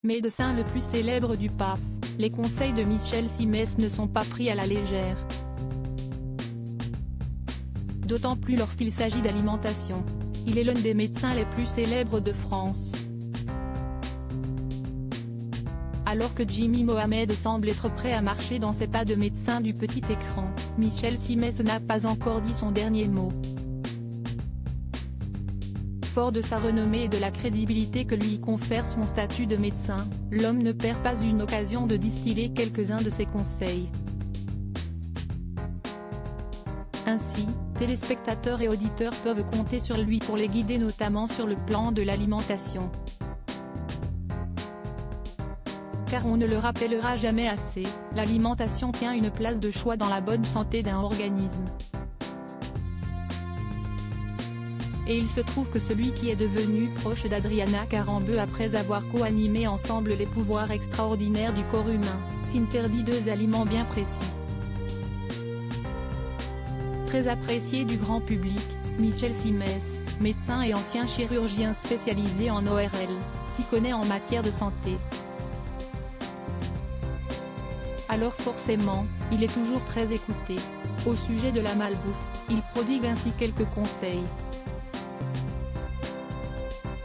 Médecin le plus célèbre du PAF, les conseils de Michel Simès ne sont pas pris à la légère. D'autant plus lorsqu'il s'agit d'alimentation. Il est l'un des médecins les plus célèbres de France. Alors que Jimmy Mohamed semble être prêt à marcher dans ses pas de médecin du petit écran, Michel Simès n'a pas encore dit son dernier mot. Fort de sa renommée et de la crédibilité que lui confère son statut de médecin, l'homme ne perd pas une occasion de distiller quelques-uns de ses conseils. Ainsi, téléspectateurs et auditeurs peuvent compter sur lui pour les guider notamment sur le plan de l'alimentation. Car on ne le rappellera jamais assez, l'alimentation tient une place de choix dans la bonne santé d'un organisme. Et il se trouve que celui qui est devenu proche d'Adriana Karembeu après avoir co-animé ensemble les pouvoirs extraordinaires du corps humain, s'interdit deux aliments bien précis. Très apprécié du grand public, Michel Simès, médecin et ancien chirurgien spécialisé en ORL, s'y connaît en matière de santé. Alors forcément, il est toujours très écouté. Au sujet de la malbouffe, il prodigue ainsi quelques conseils.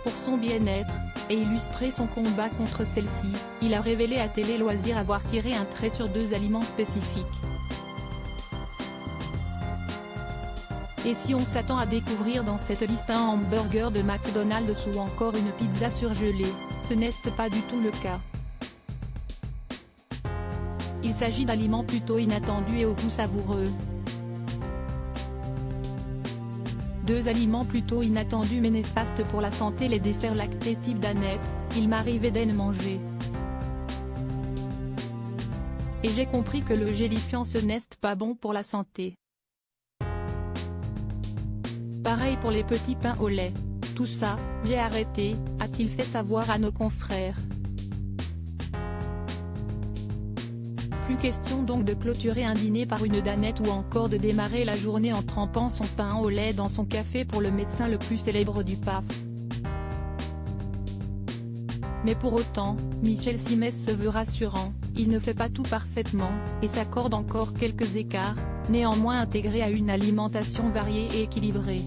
Pour son bien-être, et illustrer son combat contre celle-ci, il a révélé à Télé Loisirs avoir tiré un trait sur deux aliments spécifiques. Et si on s'attend à découvrir dans cette liste un hamburger de McDonald's ou encore une pizza surgelée, ce n'est pas du tout le cas. Il s'agit d'aliments plutôt inattendus et au goût savoureux. Deux aliments plutôt inattendus mais néfastes pour la santé: les desserts lactés type Danette, il m'arrivait d'en manger. Et j'ai compris que le gélifiant ce n'est pas bon pour la santé. Pareil pour les petits pains au lait. Tout ça, j'ai arrêté, a-t-il fait savoir à nos confrères. Plus question donc de clôturer un dîner par une danette ou encore de démarrer la journée en trempant son pain au lait dans son café pour le médecin le plus célèbre du PAF. Mais pour autant, Michel Simès se veut rassurant, il ne fait pas tout parfaitement, et s'accorde encore quelques écarts, néanmoins intégrés à une alimentation variée et équilibrée.